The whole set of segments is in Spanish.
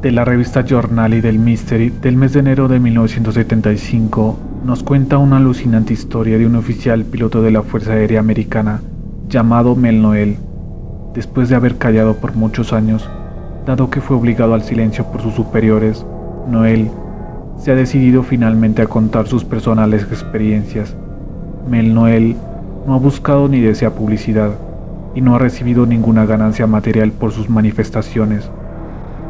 de la revista Journal y del Mystery del mes de enero de 1975 nos cuenta una alucinante historia de un oficial piloto de la Fuerza Aérea Americana llamado Mel Noel. Después de haber callado por muchos años, dado que fue obligado al silencio por sus superiores, Noel se ha decidido finalmente a contar sus personales experiencias. Mel Noel no ha buscado ni desea publicidad y no ha recibido ninguna ganancia material por sus manifestaciones.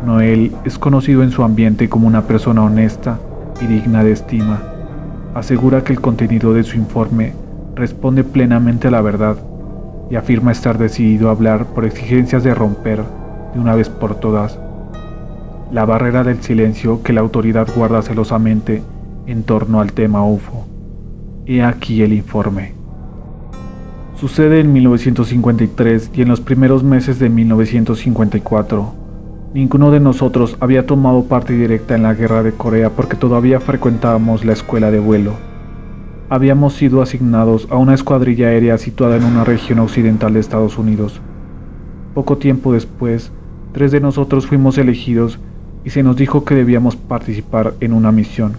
Noel es conocido en su ambiente como una persona honesta y digna de estima. Asegura que el contenido de su informe responde plenamente a la verdad y afirma estar decidido a hablar por exigencias de romper, de una vez por todas, la barrera del silencio que la autoridad guarda celosamente en torno al tema UFO. He aquí el informe. Sucede en 1953 y en los primeros meses de 1954. Ninguno de nosotros había tomado parte directa en la guerra de Corea porque todavía frecuentábamos la escuela de vuelo. Habíamos sido asignados a una escuadrilla aérea situada en una región occidental de Estados Unidos. Poco tiempo después, 3 de nosotros fuimos elegidos y se nos dijo que debíamos participar en una misión.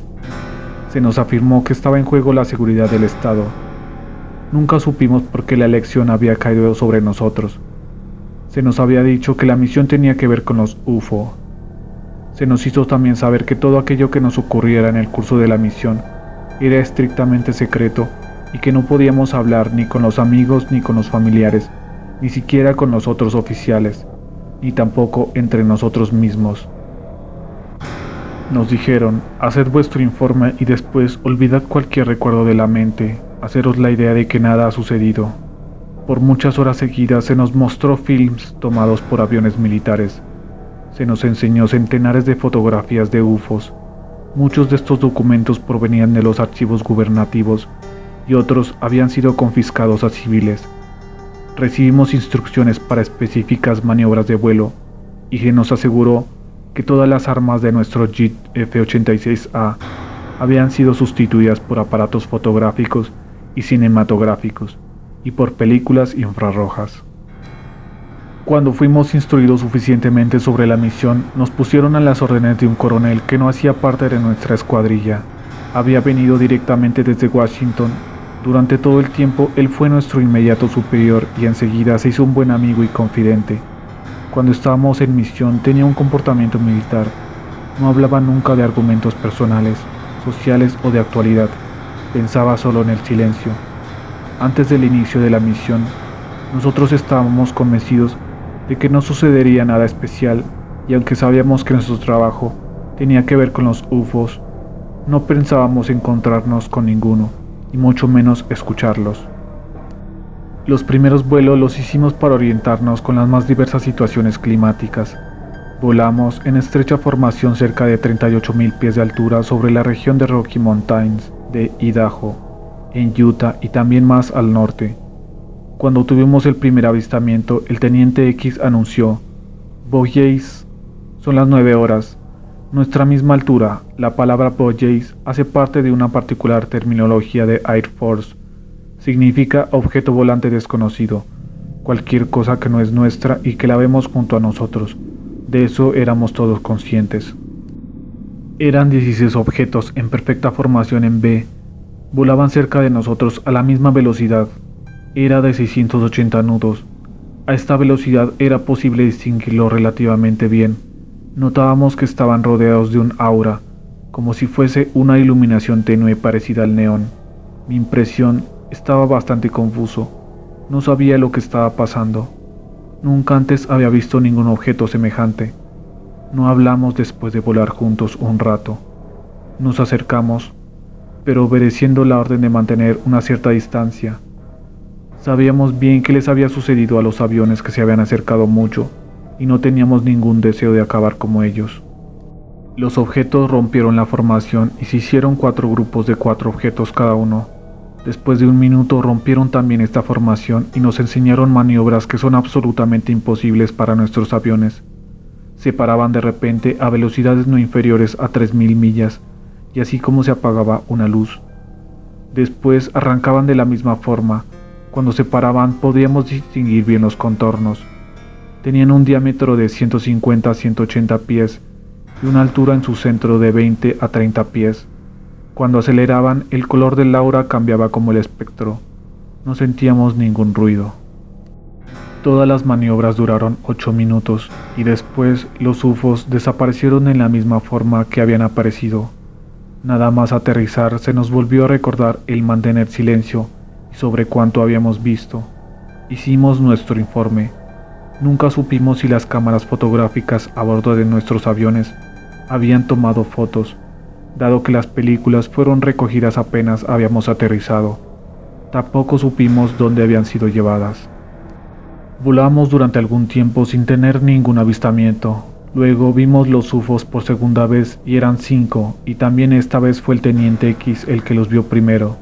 Se nos afirmó que estaba en juego la seguridad del Estado. Nunca supimos por qué la elección había caído sobre nosotros. Se nos había dicho que la misión tenía que ver con los UFO. Se nos hizo también saber que todo aquello que nos ocurriera en el curso de la misión era estrictamente secreto y que no podíamos hablar ni con los amigos ni con los familiares, ni siquiera con los otros oficiales, ni tampoco entre nosotros mismos. Nos dijeron, haced vuestro informe y después olvidad cualquier recuerdo de la mente, haceros la idea de que nada ha sucedido. Por muchas horas seguidas se nos mostró films tomados por aviones militares. Se nos enseñó centenares de fotografías de UFOs. Muchos de estos documentos provenían de los archivos gubernativos y otros habían sido confiscados a civiles. Recibimos instrucciones para específicas maniobras de vuelo y se nos aseguró que todas las armas de nuestro jet F-86A habían sido sustituidas por aparatos fotográficos y cinematográficos y por películas infrarrojas. Cuando fuimos instruidos suficientemente sobre la misión, nos pusieron a las órdenes de un coronel que no hacía parte de nuestra escuadrilla. Había venido directamente desde Washington. Durante todo el tiempo él fue nuestro inmediato superior y enseguida se hizo un buen amigo y confidente. Cuando estábamos en misión tenía un comportamiento militar. No hablaba nunca de argumentos personales, sociales o de actualidad. Pensaba solo en el silencio. Antes del inicio de la misión, nosotros estábamos convencidos de que no sucedería nada especial y aunque sabíamos que nuestro trabajo tenía que ver con los UFOs, no pensábamos encontrarnos con ninguno, y mucho menos escucharlos. Los primeros vuelos los hicimos para orientarnos con las más diversas situaciones climáticas. Volamos en estrecha formación cerca de 38,000 pies de altura sobre la región de Rocky Mountains de Idaho, en Utah y también más al norte. Cuando tuvimos el primer avistamiento, el teniente X anunció: Bogies, son las 9 horas. Nuestra misma altura. La palabra Bogies hace parte de una particular terminología de Air Force. Significa objeto volante desconocido, cualquier cosa que no es nuestra y que la vemos junto a nosotros. De eso éramos todos conscientes. Eran 16 objetos en perfecta formación en B. Volaban cerca de nosotros a la misma velocidad. Era de 680 nudos. A esta velocidad era posible distinguirlo relativamente bien. Notábamos que estaban rodeados de un aura, como si fuese una iluminación tenue parecida al neón. Mi impresión estaba bastante confuso. No sabía lo que estaba pasando. Nunca antes había visto ningún objeto semejante. No hablamos después de volar juntos un rato. Nos acercamos, pero obedeciendo la orden de mantener una cierta distancia. Sabíamos bien qué les había sucedido a los aviones que se habían acercado mucho, y no teníamos ningún deseo de acabar como ellos. Los objetos rompieron la formación y se hicieron 4 grupos de 4 objetos cada uno. Después de un minuto rompieron también esta formación y nos enseñaron maniobras que son absolutamente imposibles para nuestros aviones. Se paraban de repente a velocidades no inferiores a 3,000 millas, y así como se apagaba una luz. Después arrancaban de la misma forma. Cuando se paraban podíamos distinguir bien los contornos. Tenían un diámetro de 150 a 180 pies y una altura en su centro de 20 a 30 pies. Cuando aceleraban, el color del aura cambiaba como el espectro. No sentíamos ningún ruido. Todas las maniobras duraron 8 minutos y después los UFOs desaparecieron en la misma forma que habían aparecido. Nada más aterrizar se nos volvió a recordar el mantener silencio y sobre cuánto habíamos visto. Hicimos nuestro informe. Nunca supimos si las cámaras fotográficas a bordo de nuestros aviones habían tomado fotos, dado que las películas fueron recogidas apenas habíamos aterrizado. Tampoco supimos dónde habían sido llevadas. Volamos durante algún tiempo sin tener ningún avistamiento. Luego vimos los UFOs por segunda vez y eran 5, y también esta vez fue el Teniente X el que los vio primero.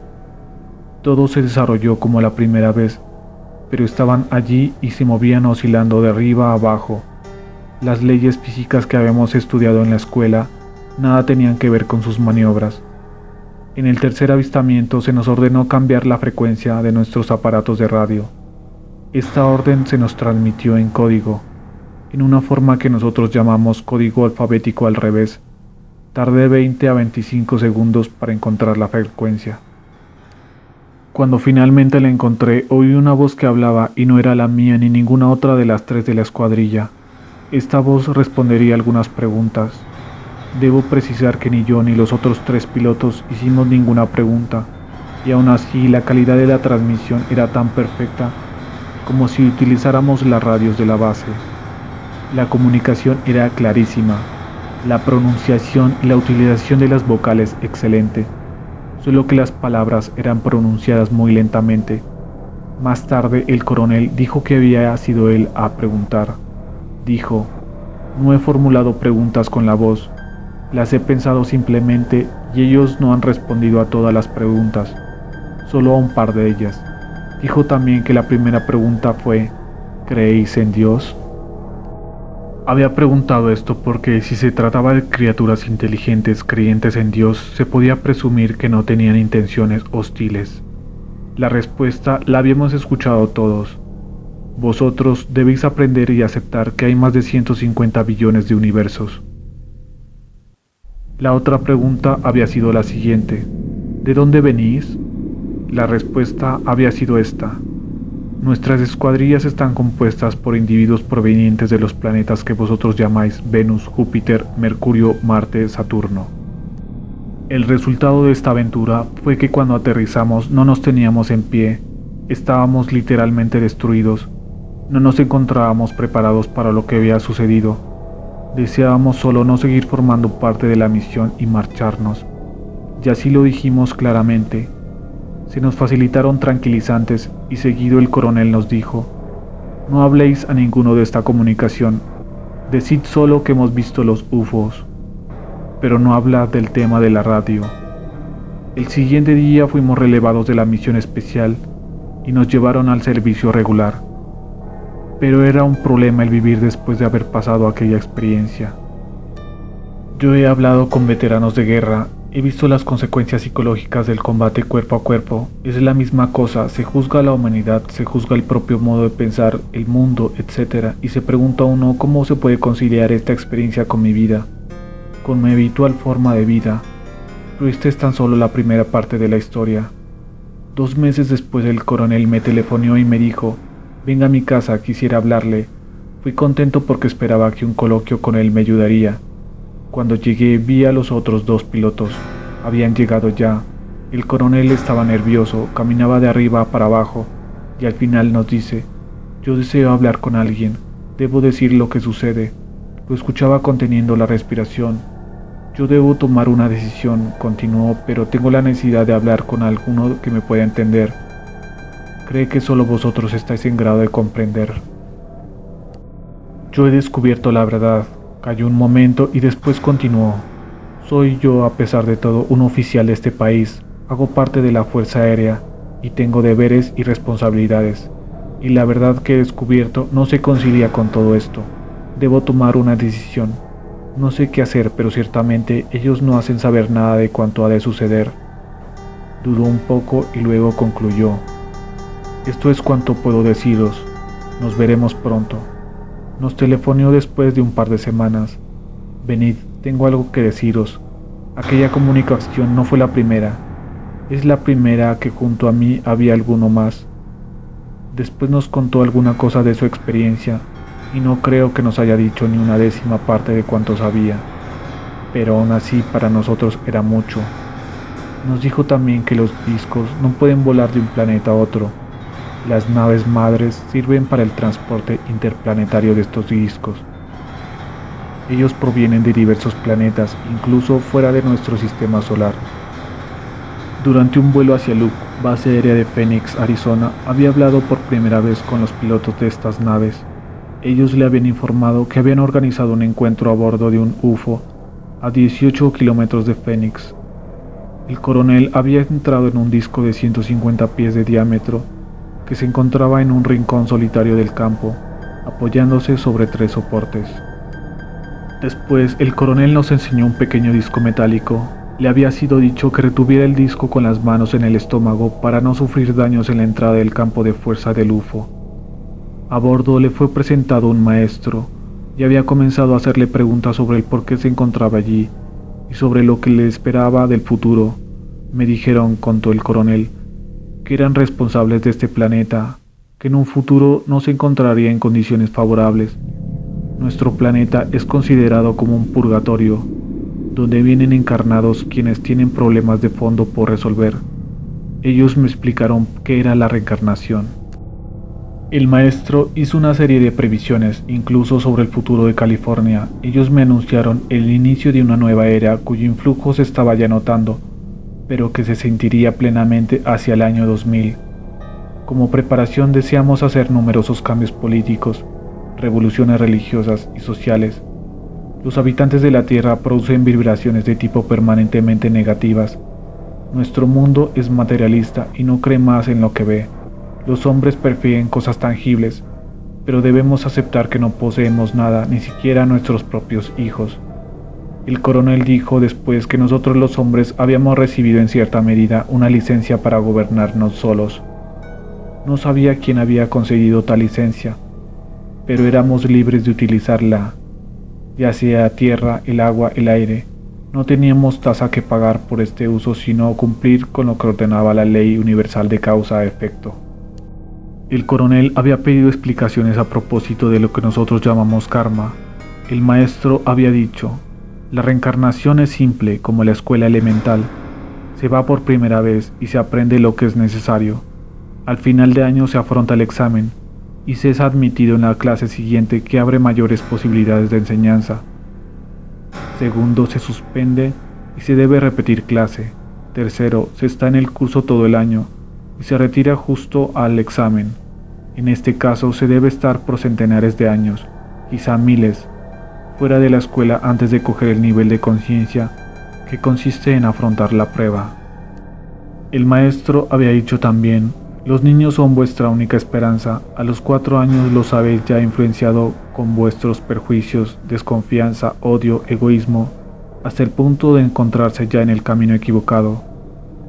Todo se desarrolló como la primera vez, pero estaban allí y se movían oscilando de arriba a abajo. Las leyes físicas que habíamos estudiado en la escuela nada tenían que ver con sus maniobras. En el tercer avistamiento se nos ordenó cambiar la frecuencia de nuestros aparatos de radio. Esta orden se nos transmitió en código, en una forma que nosotros llamamos código alfabético al revés. Tardé 20 a 25 segundos para encontrar la frecuencia. Cuando finalmente la encontré, oí una voz que hablaba y no era la mía ni ninguna otra de las 3 de la escuadrilla. Esta voz respondería algunas preguntas. Debo precisar que ni yo ni los otros 3 pilotos hicimos ninguna pregunta, y aún así la calidad de la transmisión era tan perfecta como si utilizáramos las radios de la base. La comunicación era clarísima, la pronunciación y la utilización de las vocales excelente, solo que las palabras eran pronunciadas muy lentamente. Más tarde el coronel dijo que había sido él a preguntar. Dijo: no he formulado preguntas con la voz, las he pensado simplemente y ellos no han respondido a todas las preguntas, solo a un par de ellas. Dijo también que la primera pregunta fue: ¿creéis en Dios? Había preguntado esto porque si se trataba de criaturas inteligentes creyentes en Dios, se podía presumir que no tenían intenciones hostiles. La respuesta la habíamos escuchado todos. Vosotros debéis aprender y aceptar que hay más de 150 billones de universos. La otra pregunta había sido la siguiente: ¿de dónde venís? La respuesta había sido esta: nuestras escuadrillas están compuestas por individuos provenientes de los planetas que vosotros llamáis Venus, Júpiter, Mercurio, Marte, Saturno. El resultado de esta aventura fue que cuando aterrizamos no nos teníamos en pie, estábamos literalmente destruidos, no nos encontrábamos preparados para lo que había sucedido, deseábamos solo no seguir formando parte de la misión y marcharnos, y así lo dijimos claramente. Se nos facilitaron tranquilizantes y seguido el coronel nos dijo: no habléis a ninguno de esta comunicación, decid solo que hemos visto los UFOs, pero no hablad del tema de la radio. El siguiente día fuimos relevados de la misión especial y nos llevaron al servicio regular, pero era un problema el vivir después de haber pasado aquella experiencia. Yo he hablado con veteranos de guerra. He visto las consecuencias psicológicas del combate cuerpo a cuerpo. Es la misma cosa, se juzga a la humanidad, se juzga el propio modo de pensar, el mundo, etc. Y se pregunta a uno cómo se puede conciliar esta experiencia con mi vida, con mi habitual forma de vida. Pero esta es tan solo la primera parte de la historia. 2 meses después el coronel me telefoneó y me dijo: venga a mi casa, quisiera hablarle. Fui contento porque esperaba que un coloquio con él me ayudaría. Cuando llegué vi a los otros 2 pilotos. Habían llegado ya. El coronel estaba nervioso, caminaba de arriba para abajo, y al final nos dice: yo deseo hablar con alguien, debo decir lo que sucede. Lo escuchaba conteniendo la respiración. Yo debo tomar una decisión, continuó, pero tengo la necesidad de hablar con alguno que me pueda entender. Cree que solo vosotros estáis en grado de comprender. Yo he descubierto la verdad. Cayó un momento y después continuó: soy yo, a pesar de todo, un oficial de este país, hago parte de la Fuerza Aérea y tengo deberes y responsabilidades, y la verdad que he descubierto no se concilia con todo esto. Debo tomar una decisión. No sé qué hacer, pero ciertamente ellos no hacen saber nada de cuánto ha de suceder. Dudó un poco y luego concluyó: esto es cuanto puedo deciros, nos veremos pronto. Nos telefoneó después de un par de semanas: venid, tengo algo que deciros. Aquella comunicación no fue la primera. Es la primera que junto a mí había alguno más. Después nos contó alguna cosa de su experiencia y no creo que nos haya dicho ni una décima parte de cuanto sabía, pero aún así para nosotros era mucho. Nos dijo también que los discos no pueden volar de un planeta a otro. Las naves madres sirven para el transporte interplanetario de estos discos. Ellos provienen de diversos planetas, incluso fuera de nuestro sistema solar. Durante un vuelo hacia Luke, base aérea de Phoenix, Arizona, había hablado por primera vez con los pilotos de estas naves. Ellos le habían informado que habían organizado un encuentro a bordo de un UFO a 18 kilómetros de Phoenix. El coronel había entrado en un disco de 150 pies de diámetro que se encontraba en un rincón solitario del campo, apoyándose sobre 3 soportes. Después, el coronel nos enseñó un pequeño disco metálico. Le había sido dicho que retuviera el disco con las manos en el estómago para no sufrir daños en la entrada del campo de fuerza del UFO. A bordo le fue presentado un maestro y había comenzado a hacerle preguntas sobre el por qué se encontraba allí y sobre lo que le esperaba del futuro. Me dijeron, contó el coronel, que eran responsables de este planeta, que en un futuro no se encontraría en condiciones favorables. Nuestro planeta es considerado como un purgatorio, donde vienen encarnados quienes tienen problemas de fondo por resolver. Ellos me explicaron qué era la reencarnación. El maestro hizo una serie de previsiones, incluso sobre el futuro de California. Ellos me anunciaron el inicio de una nueva era cuyo influjo se estaba ya notando, pero que se sentiría plenamente hacia el año 2000. Como preparación deseamos hacer numerosos cambios políticos, revoluciones religiosas y sociales. Los habitantes de la Tierra producen vibraciones de tipo permanentemente negativas. Nuestro mundo es materialista y no cree más en lo que ve. Los hombres prefieren cosas tangibles, pero debemos aceptar que no poseemos nada, ni siquiera nuestros propios hijos. El coronel dijo después que nosotros los hombres habíamos recibido en cierta medida una licencia para gobernarnos solos. No sabía quién había concedido tal licencia, pero éramos libres de utilizarla, ya sea tierra, el agua, el aire. No teníamos tasa que pagar por este uso, sino cumplir con lo que ordenaba la ley universal de causa-efecto. El coronel había pedido explicaciones a propósito de lo que nosotros llamamos karma. El maestro había dicho, la reencarnación es simple como la escuela elemental. Se va por primera vez y se aprende lo que es necesario. Al final de año se afronta el examen y se es admitido en la clase siguiente, que abre mayores posibilidades de enseñanza. Segundo, se suspende y se debe repetir clase. Tercero, se está en el curso todo el año y se retira justo al examen. En este caso se debe estar por centenares de años, quizá miles, fuera de la escuela antes de coger el nivel de conciencia que consiste en afrontar la prueba. El maestro había dicho también, los niños son vuestra única esperanza. A los 4 años los habéis ya influenciado con vuestros perjuicios, desconfianza, odio, egoísmo, hasta el punto de encontrarse ya en el camino equivocado.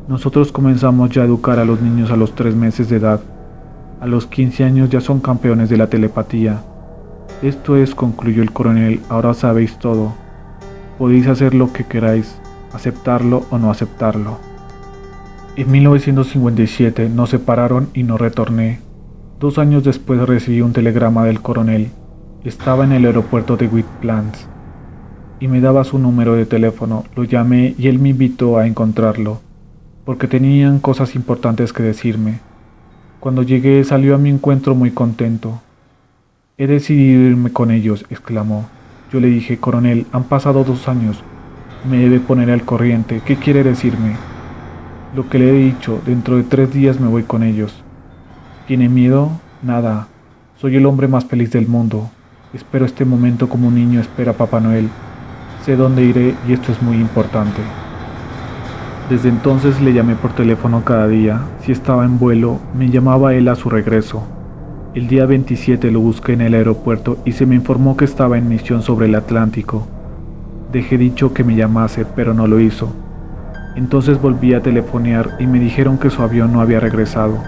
Nosotros comenzamos ya a educar a los niños a los 3 meses de edad. A los 15 años ya son campeones de la telepatía. Esto es, concluyó el coronel, ahora sabéis todo. Podéis hacer lo que queráis, aceptarlo o no aceptarlo. En 1957 nos separaron y no retorné. 2 años después recibí un telegrama del coronel. Estaba en el aeropuerto de White Plains y me daba su número de teléfono. Lo llamé y él me invitó a encontrarlo, porque tenían cosas importantes que decirme. Cuando llegué salió a mi encuentro muy contento. He decidido irme con ellos, exclamó. Yo le dije, coronel, han pasado 2 años. Me debe poner al corriente. ¿Qué quiere decirme? Lo que le he dicho, dentro de 3 días me voy con ellos. ¿Tiene miedo? Nada. Soy el hombre más feliz del mundo. Espero este momento como un niño espera a Papá Noel. Sé dónde iré y esto es muy importante. Desde entonces le llamé por teléfono cada día. Si estaba en vuelo, me llamaba él a su regreso. El día 27 lo busqué en el aeropuerto y se me informó que estaba en misión sobre el Atlántico. Dejé dicho que me llamase, pero no lo hizo. Entonces volví a telefonear y me dijeron que su avión no había regresado.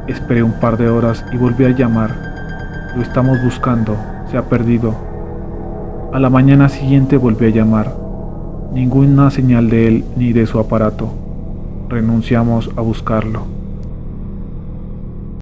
Esperé un par de horas y volví a llamar. Lo estamos buscando, se ha perdido. A la mañana siguiente volví a llamar. Ninguna señal de él ni de su aparato. Renunciamos a buscarlo.